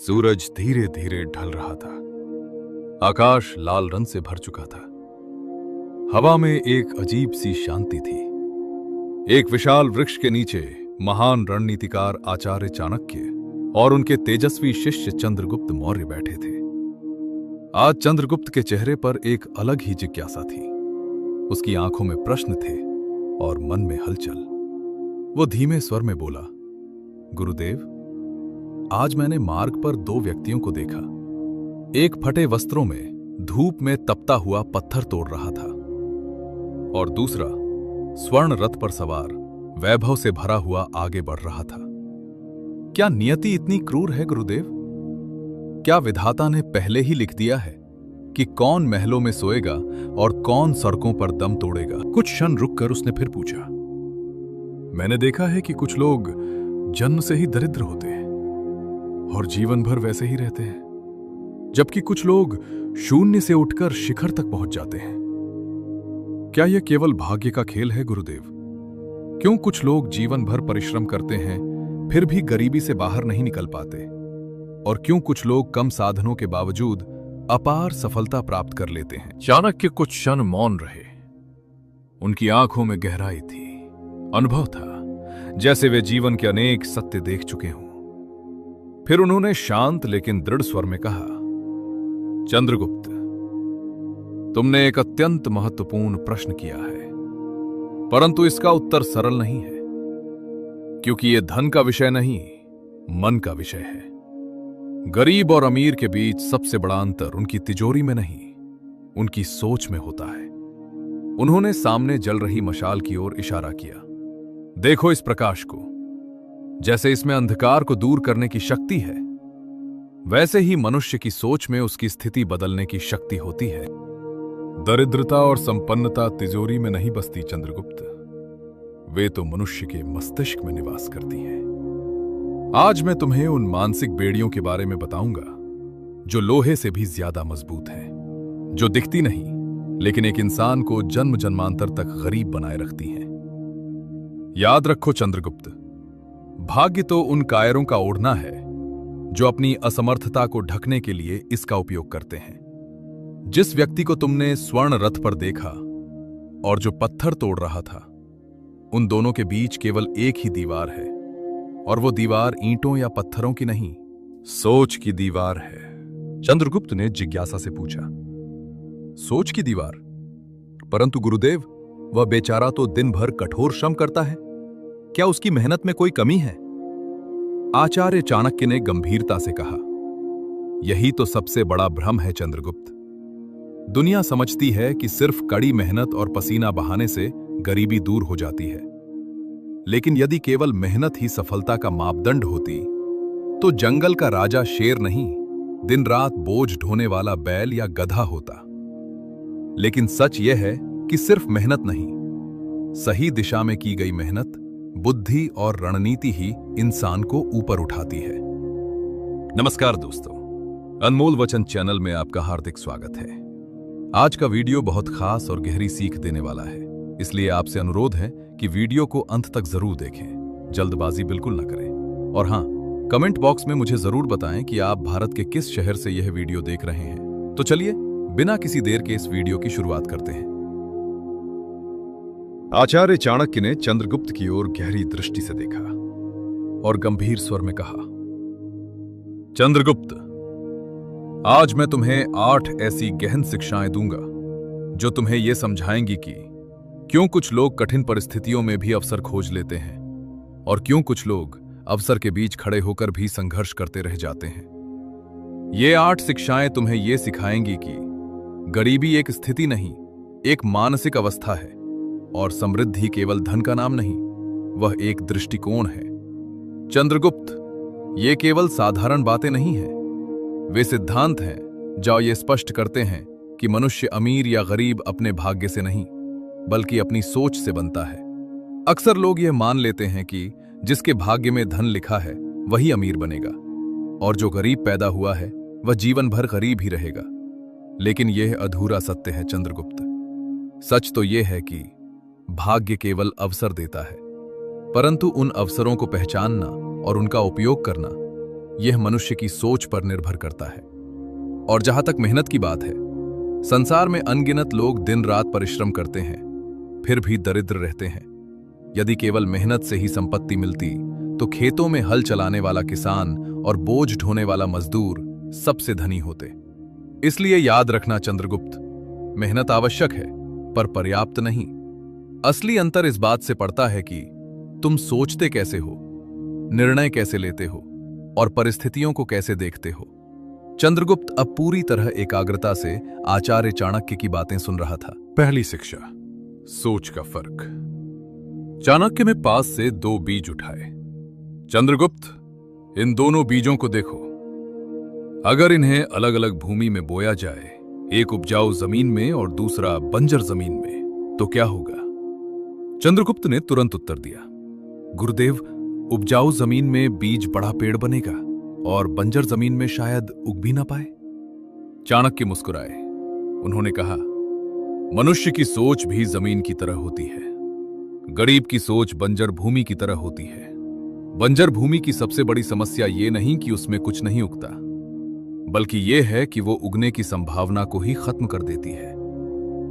सूरज धीरे धीरे ढल रहा था। आकाश लाल रंग से भर चुका था। हवा में एक अजीब सी शांति थी। एक विशाल वृक्ष के नीचे महान रणनीतिकार आचार्य चाणक्य और उनके तेजस्वी शिष्य चंद्रगुप्त मौर्य बैठे थे। आज चंद्रगुप्त के चेहरे पर एक अलग ही जिज्ञासा थी। उसकी आंखों में प्रश्न थे और मन में हलचल। वो धीमे स्वर में बोला, गुरुदेव, आज मैंने मार्ग पर दो व्यक्तियों को देखा। एक फटे वस्त्रों में धूप में तपता हुआ पत्थर तोड़ रहा था और दूसरा स्वर्ण रथ पर सवार वैभव से भरा हुआ आगे बढ़ रहा था। क्या नियति इतनी क्रूर है गुरुदेव? क्या विधाता ने पहले ही लिख दिया है कि कौन महलों में सोएगा और कौन सड़कों पर दम तोड़ेगा? कुछ क्षण रुककर उसने फिर पूछा, मैंने देखा है कि कुछ लोग जन्म से ही दरिद्र होते हैं और जीवन भर वैसे ही रहते हैं, जबकि कुछ लोग शून्य से उठकर शिखर तक पहुंच जाते हैं। क्या यह केवल भाग्य का खेल है गुरुदेव? क्यों कुछ लोग जीवन भर परिश्रम करते हैं फिर भी गरीबी से बाहर नहीं निकल पाते, और क्यों कुछ लोग कम साधनों के बावजूद अपार सफलता प्राप्त कर लेते हैं? चाणक्य कुछ क्षण मौन रहे। उनकी आंखों में गहराई थी। अनुभव था जैसे वे जीवन के अनेक सत्य देख चुके हों। फिर उन्होंने शांत लेकिन दृढ़ स्वर में कहा, चंद्रगुप्त, तुमने एक अत्यंत महत्वपूर्ण प्रश्न किया है, परंतु इसका उत्तर सरल नहीं है, क्योंकि यह धन का विषय नहीं, मन का विषय है। गरीब और अमीर के बीच सबसे बड़ा अंतर उनकी तिजोरी में नहीं, उनकी सोच में होता है। उन्होंने सामने जल रही मशाल की ओर इशारा किया। देखो इस प्रकाश को। जैसे इसमें अंधकार को दूर करने की शक्ति है, वैसे ही मनुष्य की सोच में उसकी स्थिति बदलने की शक्ति होती है। दरिद्रता और संपन्नता तिजोरी में नहीं बसती चंद्रगुप्त, वे तो मनुष्य के मस्तिष्क में निवास करती हैं। आज मैं तुम्हें उन मानसिक बेड़ियों के बारे में बताऊंगा जो लोहे से भी ज्यादा मजबूत हैं, जो दिखती नहीं लेकिन एक इंसान को जन्म जन्मांतर तक गरीब बनाए रखती हैं। याद रखो चंद्रगुप्त, भाग्य तो उन कायरों का ओढ़ना है जो अपनी असमर्थता को ढकने के लिए इसका उपयोग करते हैं। जिस व्यक्ति को तुमने स्वर्ण रथ पर देखा और जो पत्थर तोड़ रहा था, उन दोनों के बीच केवल एक ही दीवार है, और वो दीवार ईंटों या पत्थरों की नहीं, सोच की दीवार है। चंद्रगुप्त ने जिज्ञासा से पूछा, सोच की दीवार? परंतु गुरुदेव, वह बेचारा तो दिन भर कठोर श्रम करता है, क्या उसकी मेहनत में कोई कमी है? आचार्य चाणक्य ने गंभीरता से कहा, यही तो सबसे बड़ा भ्रम है चंद्रगुप्त। दुनिया समझती है कि सिर्फ कड़ी मेहनत और पसीना बहाने से गरीबी दूर हो जाती है, लेकिन यदि केवल मेहनत ही सफलता का मापदंड होती तो जंगल का राजा शेर नहीं, दिन रात बोझ ढोने वाला बैल या गधा होता। लेकिन सच यह है कि सिर्फ मेहनत नहीं, सही दिशा में की गई मेहनत, बुद्धि और रणनीति ही इंसान को ऊपर उठाती है। नमस्कार दोस्तों, अनमोल वचन चैनल में आपका हार्दिक स्वागत है। आज का वीडियो बहुत खास और गहरी सीख देने वाला है, इसलिए आपसे अनुरोध है कि वीडियो को अंत तक जरूर देखें, जल्दबाजी बिल्कुल न करें। और हां, कमेंट बॉक्स में मुझे जरूर बताएं कि आप भारत के किस शहर से यह वीडियो देख रहे हैं। तो चलिए बिना किसी देर के इस वीडियो की शुरुआत करते हैं। आचार्य चाणक्य ने चंद्रगुप्त की ओर गहरी दृष्टि से देखा और गंभीर स्वर में कहा, चंद्रगुप्त, आज मैं तुम्हें 8 ऐसी गहन शिक्षाएं दूंगा जो तुम्हें यह समझाएंगी कि क्यों कुछ लोग कठिन परिस्थितियों में भी अवसर खोज लेते हैं और क्यों कुछ लोग अवसर के बीच खड़े होकर भी संघर्ष करते रह जाते हैं। ये 8 शिक्षाएं तुम्हें यह सिखाएंगी कि गरीबी एक स्थिति नहीं, एक मानसिक अवस्था है, और समृद्धि केवल धन का नाम नहीं, वह एक दृष्टिकोण है। चंद्रगुप्त, ये केवल साधारण बातें नहीं हैं, वे सिद्धांत हैं जो ये स्पष्ट करते हैं कि मनुष्य अमीर या गरीब अपने भाग्य से नहीं, बल्कि अपनी सोच से बनता है। अक्सर लोग ये मान लेते हैं कि जिसके भाग्य में धन लिखा है वही अमीर बनेगा, और जो गरीब पैदा हुआ है वह जीवन भर गरीब ही रहेगा। लेकिन यह अधूरा सत्य है चंद्रगुप्त। सच तो यह है कि भाग्य केवल अवसर देता है, परंतु उन अवसरों को पहचानना और उनका उपयोग करना, यह मनुष्य की सोच पर निर्भर करता है। और जहां तक मेहनत की बात है, संसार में अनगिनत लोग दिन रात परिश्रम करते हैं, फिर भी दरिद्र रहते हैं। यदि केवल मेहनत से ही संपत्ति मिलती तो खेतों में हल चलाने वाला किसान और बोझ ढोने वाला मजदूर सबसे धनी होते। इसलिए याद रखना चंद्रगुप्त, मेहनत आवश्यक है पर पर्याप्त नहीं। असली अंतर इस बात से पड़ता है कि तुम सोचते कैसे हो, निर्णय कैसे लेते हो और परिस्थितियों को कैसे देखते हो। चंद्रगुप्त अब पूरी तरह एकाग्रता से आचार्य चाणक्य की बातें सुन रहा था। पहली शिक्षा, सोच का फर्क। चाणक्य ने पास से 2 बीज उठाए। चंद्रगुप्त, इन दोनों बीजों को देखो। अगर इन्हें अलग अलग भूमि में बोया जाए, एक उपजाऊ जमीन में और दूसरा बंजर जमीन में, तो क्या होगा? चंद्रगुप्त ने तुरंत उत्तर दिया, गुरुदेव, उपजाऊ जमीन में बीज बड़ा पेड़ बनेगा और बंजर जमीन में शायद उग भी ना पाए। चाणक्य मुस्कुराए। उन्होंने कहा, मनुष्य की सोच भी जमीन की तरह होती है। गरीब की सोच बंजर भूमि की तरह होती है। बंजर भूमि की सबसे बड़ी समस्या ये नहीं कि उसमें कुछ नहीं उगता, बल्कि यह है कि वो उगने की संभावना को ही खत्म कर देती है।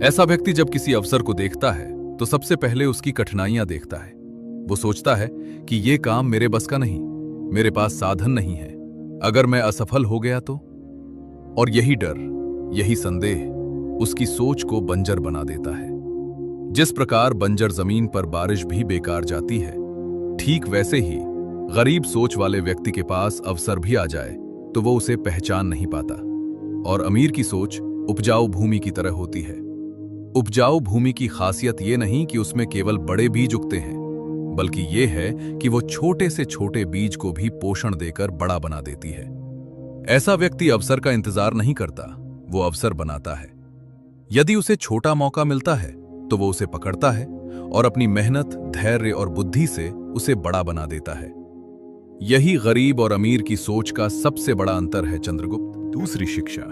ऐसा व्यक्ति जब किसी अवसर को देखता है तो सबसे पहले उसकी कठिनाइयां देखता है। वो सोचता है कि यह काम मेरे बस का नहीं, मेरे पास साधन नहीं है, अगर मैं असफल हो गया तो। और यही डर, यही संदेह उसकी सोच को बंजर बना देता है। जिस प्रकार बंजर जमीन पर बारिश भी बेकार जाती है, ठीक वैसे ही गरीब सोच वाले व्यक्ति के पास अवसर भी आ जाए तो वो उसे पहचान नहीं पाता। और अमीर की सोच उपजाऊ भूमि की तरह होती है। उपजाऊ भूमि की खासियत ये नहीं कि उसमें केवल बड़े बीज उगते हैं, बल्कि ये है कि वो छोटे से छोटे बीज को भी पोषण देकर बड़ा बना देती है। ऐसा व्यक्ति अवसर का इंतजार नहीं करता, वो अवसर बनाता है। यदि उसे छोटा मौका मिलता है तो वो उसे पकड़ता है और अपनी मेहनत, धैर्य और बुद्धि से उसे बड़ा बना देता है। यही गरीब और अमीर की सोच का सबसे बड़ा अंतर है चंद्रगुप्त। दूसरी शिक्षा,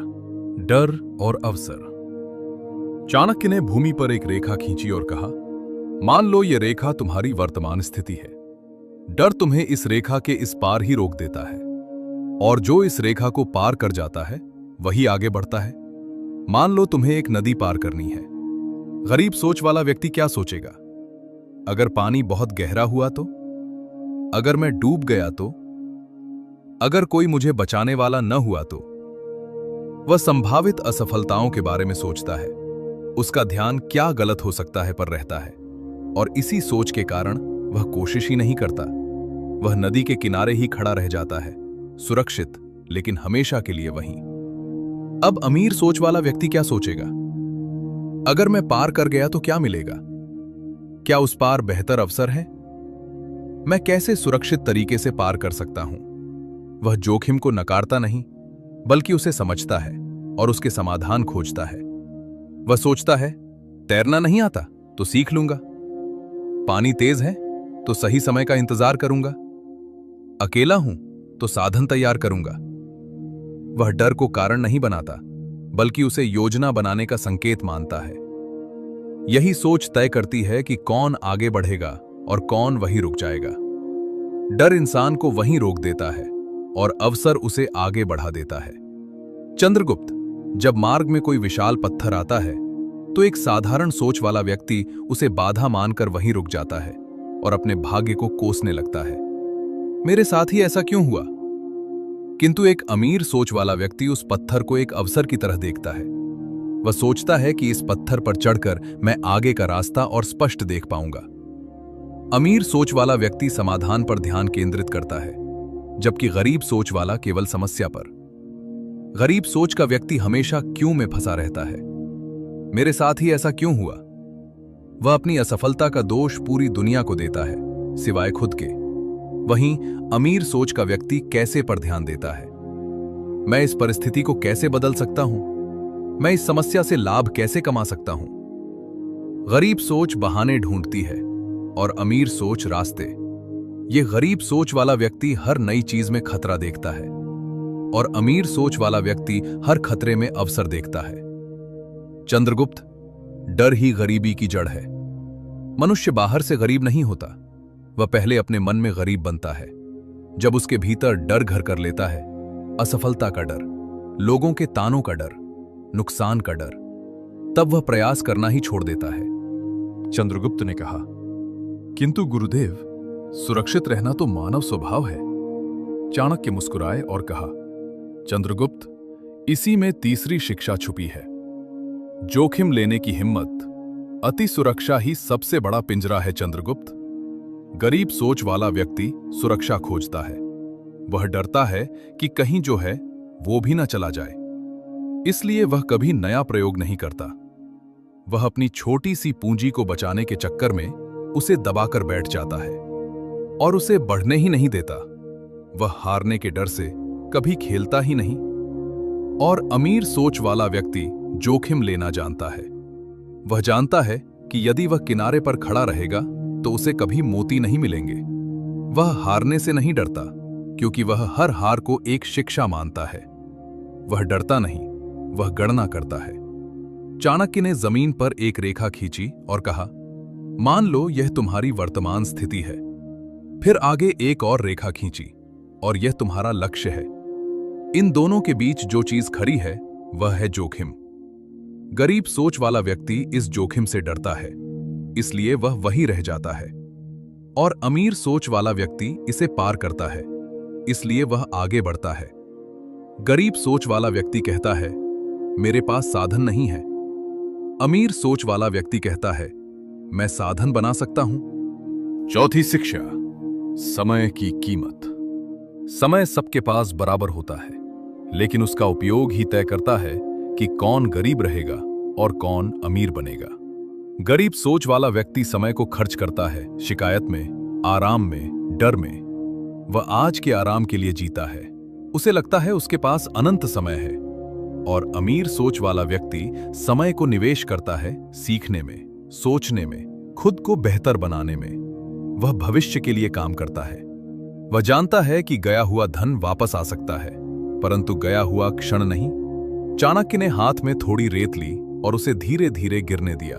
डर और अवसर। चाणक्य ने भूमि पर एक रेखा खींची और कहा, मान लो यह रेखा तुम्हारी वर्तमान स्थिति है। डर तुम्हें इस रेखा के इस पार ही रोक देता है, और जो इस रेखा को पार कर जाता है वही आगे बढ़ता है। मान लो तुम्हें एक नदी पार करनी है। गरीब सोच वाला व्यक्ति क्या सोचेगा? अगर पानी बहुत गहरा हुआ तो? अगर मैं डूब गया तो? अगर कोई मुझे बचाने वाला न हुआ तो? वह संभावित असफलताओं के बारे में सोचता है। उसका ध्यान क्या गलत हो सकता है पर रहता है, और इसी सोच के कारण वह कोशिश ही नहीं करता। वह नदी के किनारे ही खड़ा रह जाता है, सुरक्षित, लेकिन हमेशा के लिए वहीं। अब अमीर सोच वाला व्यक्ति क्या सोचेगा? अगर मैं पार कर गया तो क्या मिलेगा? क्या उस पार बेहतर अवसर है? मैं कैसे सुरक्षित तरीके से पार कर सकता हूं? वह जोखिम को नकारता नहीं, बल्कि उसे समझता है और उसके समाधान खोजता है। वह सोचता है, तैरना नहीं आता तो सीख लूंगा, पानी तेज है तो सही समय का इंतजार करूंगा, अकेला हूं तो साधन तैयार करूंगा। वह डर को कारण नहीं बनाता, बल्कि उसे योजना बनाने का संकेत मानता है। यही सोच तय करती है कि कौन आगे बढ़ेगा और कौन वहीं रुक जाएगा। डर इंसान को वहीं रोक देता है और अवसर उसे आगे बढ़ा देता है। चंद्रगुप्त, जब मार्ग में कोई विशाल पत्थर आता है तो एक साधारण सोच वाला व्यक्ति उसे बाधा मानकर वहीं रुक जाता है और अपने भाग्य को कोसने लगता है। मेरे साथ ही ऐसा क्यों हुआ? किंतु एक अमीर सोच वाला व्यक्ति उस पत्थर को एक अवसर की तरह देखता है। वह सोचता है कि इस पत्थर पर चढ़कर मैं आगे का रास्ता और स्पष्ट देख पाऊंगा। अमीर सोच वाला व्यक्ति समाधान पर ध्यान केंद्रित करता है, जबकि गरीब सोच वाला केवल समस्या पर। गरीब सोच का व्यक्ति हमेशा क्यों में फंसा रहता है। मेरे साथ ही ऐसा क्यों हुआ? वह अपनी असफलता का दोष पूरी दुनिया को देता है, सिवाय खुद के। वहीं अमीर सोच का व्यक्ति कैसे पर ध्यान देता है। मैं इस परिस्थिति को कैसे बदल सकता हूं? मैं इस समस्या से लाभ कैसे कमा सकता हूं? गरीब सोच बहाने ढूंढती है और अमीर सोच रास्ते। ये गरीब सोच वाला व्यक्ति हर नई चीज में खतरा देखता है और अमीर सोच वाला व्यक्ति हर खतरे में अवसर देखता है। चंद्रगुप्त, डर ही गरीबी की जड़ है। मनुष्य बाहर से गरीब नहीं होता, वह पहले अपने मन में गरीब बनता है। जब उसके भीतर डर घर कर लेता है, असफलता का डर, लोगों के तानों का डर, नुकसान का डर, तब वह प्रयास करना ही छोड़ देता है। चंद्रगुप्त ने कहा, किंतु गुरुदेव, सुरक्षित रहना तो मानव स्वभाव है। चाणक्य मुस्कुराए और कहा, चंद्रगुप्त, इसी में तीसरी शिक्षा छुपी है। जोखिम लेने की हिम्मत, अति सुरक्षा ही सबसे बड़ा पिंजरा है चंद्रगुप्त। गरीब सोच वाला व्यक्ति सुरक्षा खोजता है। वह डरता है कि कहीं जो है वो भी न चला जाए, इसलिए वह कभी नया प्रयोग नहीं करता। वह अपनी छोटी सी पूंजी को बचाने के चक्कर में उसे दबाकर बैठ जाता है और उसे बढ़ने ही नहीं देता। वह हारने के डर से कभी खेलता ही नहीं। और अमीर सोच वाला व्यक्ति जोखिम लेना जानता है। वह जानता है कि यदि वह किनारे पर खड़ा रहेगा तो उसे कभी मोती नहीं मिलेंगे। वह हारने से नहीं डरता, क्योंकि वह हर हार को एक शिक्षा मानता है। वह डरता नहीं, वह गणना करता है। चाणक्य ने जमीन पर एक रेखा खींची और कहा, मान लो यह तुम्हारी वर्तमान स्थिति है। फिर आगे एक और रेखा खींची और यह तुम्हारा लक्ष्य है। इन दोनों के बीच जो चीज खड़ी है वह है जोखिम। गरीब सोच वाला व्यक्ति इस जोखिम से डरता है, इसलिए वह वहीं रह जाता है। और अमीर सोच वाला व्यक्ति इसे पार करता है, इसलिए वह आगे बढ़ता है। गरीब सोच वाला व्यक्ति कहता है, मेरे पास साधन नहीं है। अमीर सोच वाला व्यक्ति कहता है, मैं साधन बना सकता हूं। चौथी शिक्षा, समय की कीमत। समय सबके पास बराबर होता है, लेकिन उसका उपयोग ही तय करता है कि कौन गरीब रहेगा और कौन अमीर बनेगा। गरीब सोच वाला व्यक्ति समय को खर्च करता है शिकायत में, आराम में, डर में। वह आज के आराम के लिए जीता है। उसे लगता है उसके पास अनंत समय है। और अमीर सोच वाला व्यक्ति समय को निवेश करता है सीखने में, सोचने में, खुद को बेहतर बनाने में। वह भविष्य के लिए काम करता है। वह जानता है कि गया हुआ धन वापस आ सकता है, परंतु गया हुआ क्षण नहीं। चाणक्य ने हाथ में थोड़ी रेत ली और उसे धीरे धीरे गिरने दिया।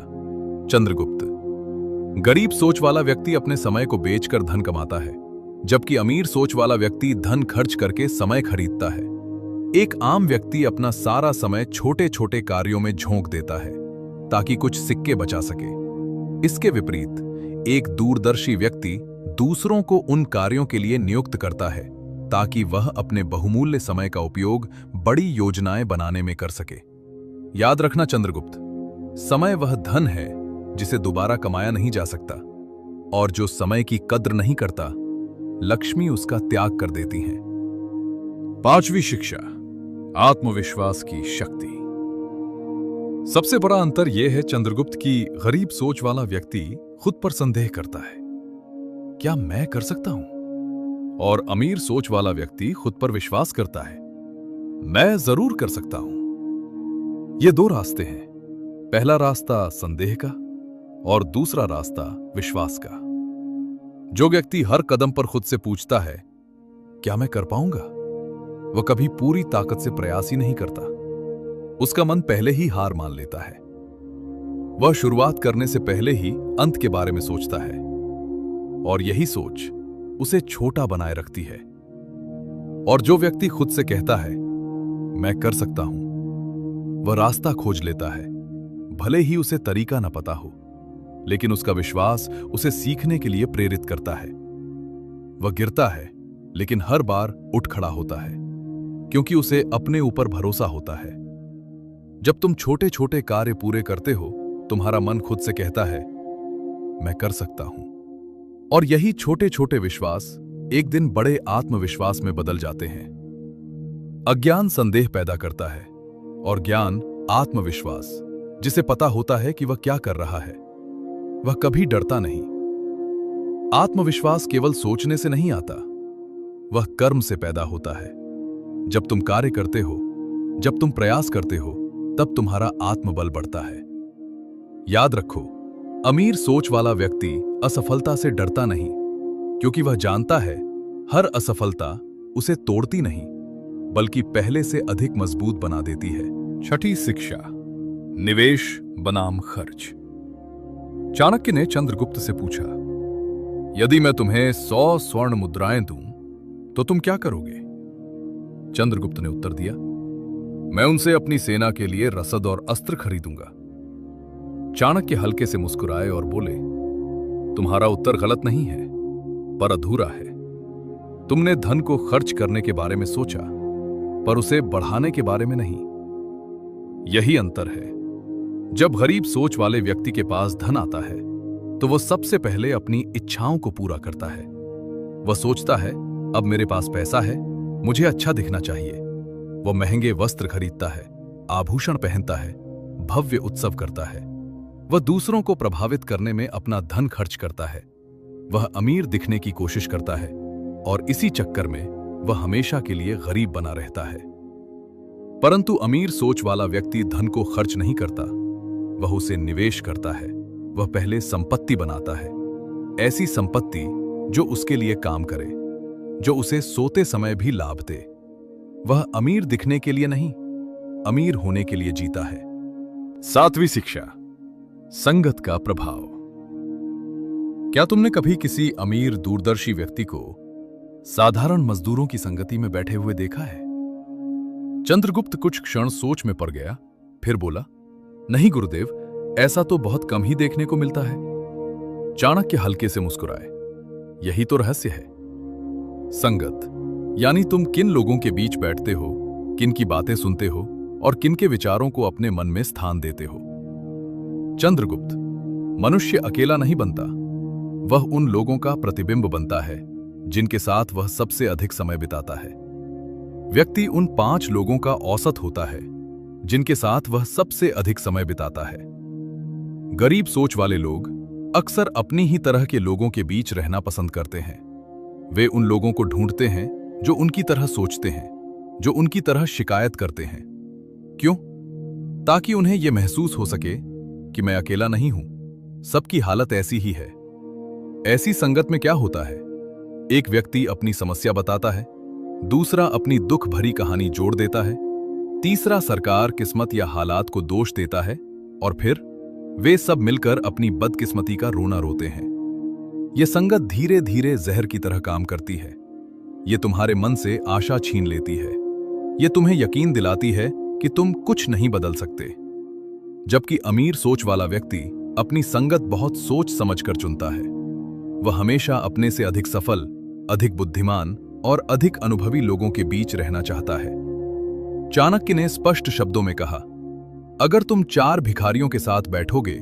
चंद्रगुप्त, गरीब सोच वाला व्यक्ति अपने समय को बेचकर धन कमाता है, जबकि अमीर सोच वाला व्यक्ति धन खर्च करके समय खरीदता है। एक आम व्यक्ति अपना सारा समय छोटे छोटे कार्यों में झोंक देता है ताकि कुछ सिक्के बचा सके। इसके विपरीत एक दूरदर्शी व्यक्ति दूसरों को उन कार्यों के लिए नियुक्त करता है ताकि वह अपने बहुमूल्य समय का उपयोग बड़ी योजनाएं बनाने में कर सके। याद रखना चंद्रगुप्त, समय वह धन है जिसे दोबारा कमाया नहीं जा सकता, और जो समय की कद्र नहीं करता, लक्ष्मी उसका त्याग कर देती हैं। पांचवी शिक्षा, आत्मविश्वास की शक्ति। सबसे बड़ा अंतर यह है चंद्रगुप्त कि गरीब सोच वाला व्यक्ति खुद पर संदेह करता है, क्या मैं कर सकता हूं? और अमीर सोच वाला व्यक्ति खुद पर विश्वास करता है, मैं जरूर कर सकता हूं। ये दो रास्ते हैं, पहला रास्ता संदेह का और दूसरा रास्ता विश्वास का। जो व्यक्ति हर कदम पर खुद से पूछता है, क्या मैं कर पाऊंगा, वह कभी पूरी ताकत से प्रयास ही नहीं करता। उसका मन पहले ही हार मान लेता है। वह शुरुआत करने से पहले ही अंत के बारे में सोचता है, और यही सोच उसे छोटा बनाए रखती है। और जो व्यक्ति खुद से कहता है, मैं कर सकता हूं, वह रास्ता खोज लेता है, भले ही उसे तरीका न पता हो, लेकिन उसका विश्वास उसे सीखने के लिए प्रेरित करता है। वह गिरता है, लेकिन हर बार उठ खड़ा होता है, क्योंकि उसे अपने ऊपर भरोसा होता है। जब तुम छोटे छोटे कार्य पूरे करते हो, तुम्हारा मन खुद से कहता है, मैं कर सकता हूं। और यही छोटे छोटे विश्वास एक दिन बड़े आत्मविश्वास में बदल जाते हैं। अज्ञान संदेह पैदा करता है, और ज्ञान आत्मविश्वास, जिसे पता होता है कि वह क्या कर रहा है, वह कभी डरता नहीं। आत्मविश्वास केवल सोचने से नहीं आता, वह कर्म से पैदा होता है। जब तुम कार्य करते हो, जब तुम प्रयास करते हो, तब तुम्हारा आत्मबल बढ़ता है। याद रखो, अमीर सोच वाला व्यक्ति असफलता से डरता नहीं, क्योंकि वह जानता है हर असफलता उसे तोड़ती नहीं, बल्कि पहले से अधिक मजबूत बना देती है। छठी शिक्षा, निवेश बनाम खर्च। चाणक्य ने चंद्रगुप्त से पूछा, यदि मैं तुम्हें 100 स्वर्ण मुद्राएं दूं तो तुम क्या करोगे? चंद्रगुप्त ने उत्तर दिया, मैं उनसे अपनी सेना के लिए रसद और अस्त्र खरीदूंगा। चाणक्य हल्के से मुस्कुराए और बोले, तुम्हारा उत्तर गलत नहीं है, पर अधूरा है। तुमने धन को खर्च करने के बारे में सोचा, पर उसे बढ़ाने के बारे में नहीं। यही अंतर है। जब गरीब सोच वाले व्यक्ति के पास धन आता है तो वह सबसे पहले अपनी इच्छाओं को पूरा करता है। वह सोचता है, अब मेरे पास पैसा है, मुझे अच्छा दिखना चाहिए। वह महंगे वस्त्र खरीदता है, आभूषण पहनता है, भव्य उत्सव करता है। वह दूसरों को प्रभावित करने में अपना धन खर्च करता है। वह अमीर दिखने की कोशिश करता है और इसी चक्कर में वह हमेशा के लिए गरीब बना रहता है। परंतु अमीर सोच वाला व्यक्ति धन को खर्च नहीं करता, वह उसे निवेश करता है। वह पहले संपत्ति बनाता है, ऐसी संपत्ति जो उसके लिए काम करे, जो उसे सोते समय भी लाभ दे। वह अमीर दिखने के लिए नहीं, अमीर होने के लिए जीता है। 7वीं शिक्षा, संगत का प्रभाव। क्या तुमने कभी किसी अमीर दूरदर्शी व्यक्ति को साधारण मजदूरों की संगति में बैठे हुए देखा है? चंद्रगुप्त कुछ क्षण सोच में पड़ गया, फिर बोला, नहीं गुरुदेव, ऐसा तो बहुत कम ही देखने को मिलता है। चाणक्य हल्के से मुस्कुराए, यही तो रहस्य है। संगत यानी तुम किन लोगों के बीच बैठते हो, किन की बातें सुनते हो और किन के विचारों को अपने मन में स्थान देते हो। चंद्रगुप्त, मनुष्य अकेला नहीं बनता, वह उन लोगों का प्रतिबिंब बनता है जिनके साथ वह सबसे अधिक समय बिताता है। व्यक्ति उन 5 लोगों का औसत होता है जिनके साथ वह सबसे अधिक समय बिताता है। गरीब सोच वाले लोग अक्सर अपनी ही तरह के लोगों के बीच रहना पसंद करते हैं। वे उन लोगों को ढूंढते हैं जो उनकी तरह सोचते हैं, जो उनकी तरह शिकायत करते हैं। क्यों? ताकि उन्हें यह महसूस हो सके कि मैं अकेला नहीं हूं, सबकी हालत ऐसी ही है। ऐसी संगत में क्या होता है, एक व्यक्ति अपनी समस्या बताता है, दूसरा अपनी दुख भरी कहानी जोड़ देता है, तीसरा सरकार, किस्मत या हालात को दोष देता है और फिर वे सब मिलकर अपनी बदकिस्मती का रोना रोते हैं। यह संगत धीरे धीरे जहर की तरह काम करती है। यह तुम्हारे मन से आशा छीन लेती है। यह तुम्हें यकीन दिलाती है कि तुम कुछ नहीं बदल सकते। जबकि अमीर सोच वाला व्यक्ति अपनी संगत बहुत सोच समझ कर चुनता है। वह हमेशा अपने से अधिक सफल, अधिक बुद्धिमान और अधिक अनुभवी लोगों के बीच रहना चाहता है। चाणक्य ने स्पष्ट शब्दों में कहा, अगर तुम 4 भिखारियों के साथ बैठोगे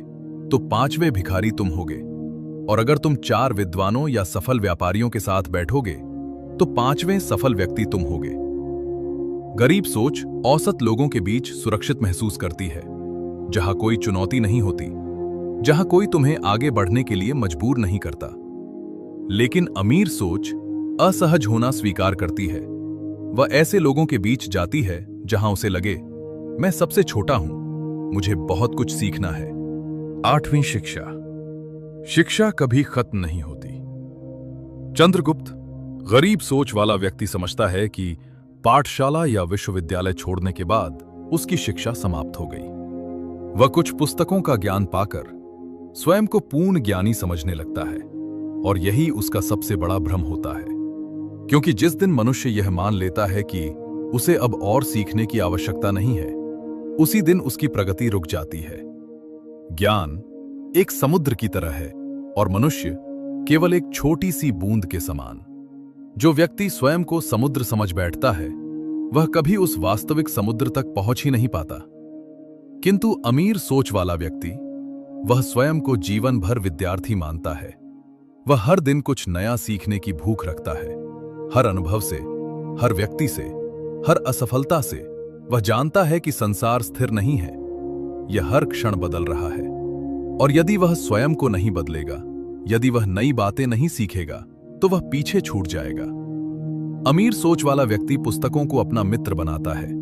तो 5वें भिखारी तुम होगे, और अगर तुम 4 विद्वानों या सफल व्यापारियों के साथ बैठोगे तो 5वें सफल व्यक्ति तुम होगे। गरीब सोच औसत लोगों के बीच सुरक्षित महसूस करती है, जहां कोई चुनौती नहीं होती, जहां कोई तुम्हें आगे बढ़ने के लिए मजबूर नहीं करता। लेकिन अमीर सोच असहज होना स्वीकार करती है। वह ऐसे लोगों के बीच जाती है जहां उसे लगे, मैं सबसे छोटा हूं, मुझे बहुत कुछ सीखना है। 8वीं शिक्षा, शिक्षा कभी खत्म नहीं होती। चंद्रगुप्त, गरीब सोच वाला व्यक्ति समझता है कि पाठशाला या विश्वविद्यालय छोड़ने के बाद उसकी शिक्षा समाप्त हो गई। वह कुछ पुस्तकों का ज्ञान पाकर स्वयं को पूर्ण ज्ञानी समझने लगता है, और यही उसका सबसे बड़ा भ्रम होता है। क्योंकि जिस दिन मनुष्य यह मान लेता है कि उसे अब और सीखने की आवश्यकता नहीं है, उसी दिन उसकी प्रगति रुक जाती है। ज्ञान एक समुद्र की तरह है और मनुष्य केवल एक छोटी सी बूंद के समान। जो व्यक्ति स्वयं को समुद्र समझ बैठता है, वह कभी उस वास्तविक समुद्र तक पहुंच ही नहीं पाता। किंतु अमीर सोच वाला व्यक्ति, वह स्वयं को जीवन भर विद्यार्थी मानता है। वह हर दिन कुछ नया सीखने की भूख रखता है। हर अनुभव से, हर व्यक्ति से, हर असफलता से वह जानता है कि संसार स्थिर नहीं है, यह हर क्षण बदल रहा है। और यदि वह स्वयं को नहीं बदलेगा, यदि वह नई बातें नहीं सीखेगा, तो वह पीछे छूट जाएगा। अमीर सोच वाला व्यक्ति पुस्तकों को अपना मित्र बनाता है।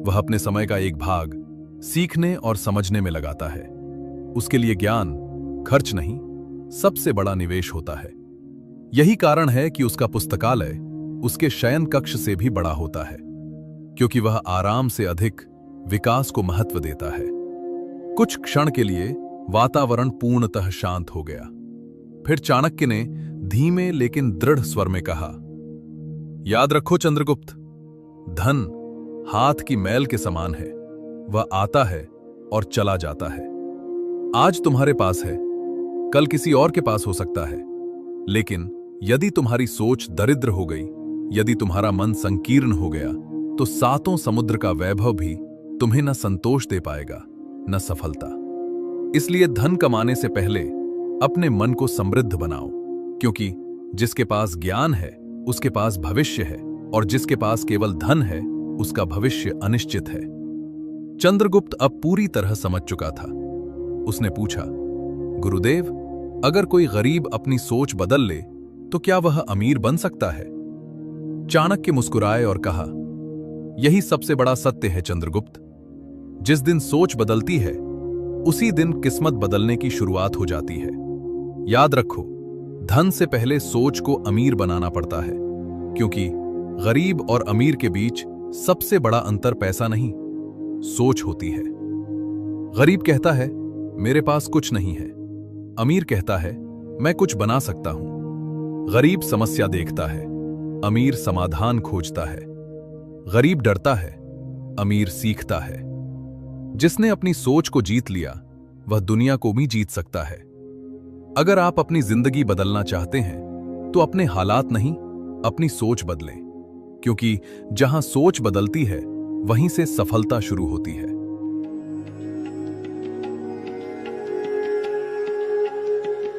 वह अपने समय का एक भाग सीखने और समझने में लगाता है। उसके लिए ज्ञान खर्च नहीं, सबसे बड़ा निवेश होता है। यही कारण है कि उसका पुस्तकालय उसके शयन कक्ष से भी बड़ा होता है, क्योंकि वह आराम से अधिक विकास को महत्व देता है। कुछ क्षण के लिए वातावरण पूर्णतः शांत हो गया। फिर चाणक्य ने धीमे लेकिन दृढ़ स्वर में कहा, याद रखो चंद्रगुप्त, धन हाथ की मैल के समान है। वह आता है और चला जाता है। आज तुम्हारे पास है, कल किसी और के पास हो सकता है। लेकिन यदि तुम्हारी सोच दरिद्र हो गई, यदि तुम्हारा मन संकीर्ण हो गया, तो सातों समुद्र का वैभव भी तुम्हें न संतोष दे पाएगा, न सफलता। इसलिए धन कमाने से पहले अपने मन को समृद्ध बनाओ, क्योंकि जिसके पास ज्ञान है उसके पास भविष्य है, और जिसके पास केवल धन है उसका भविष्य अनिश्चित है। चंद्रगुप्त अब पूरी तरह समझ चुका था। उसने पूछा, गुरुदेव, अगर कोई गरीब अपनी सोच बदल ले तो क्या वह अमीर बन सकता है? चाणक्य मुस्कुराए और कहा, यही सबसे बड़ा सत्य है चंद्रगुप्त। जिस दिन सोच बदलती है उसी दिन किस्मत बदलने की शुरुआत हो जाती है। याद रखो, धन से पहले सोच को अमीर बनाना पड़ता है, क्योंकि गरीब और अमीर के बीच सबसे बड़ा अंतर पैसा नहीं, सोच होती है। गरीब कहता है मेरे पास कुछ नहीं है, अमीर कहता है मैं कुछ बना सकता हूं। गरीब समस्या देखता है, अमीर समाधान खोजता है। गरीब डरता है, अमीर सीखता है। जिसने अपनी सोच को जीत लिया वह दुनिया को भी जीत सकता है। अगर आप अपनी जिंदगी बदलना चाहते हैं तो अपने हालात नहीं, अपनी सोच बदलें, क्योंकि जहां सोच बदलती है वहीं से सफलता शुरू होती है।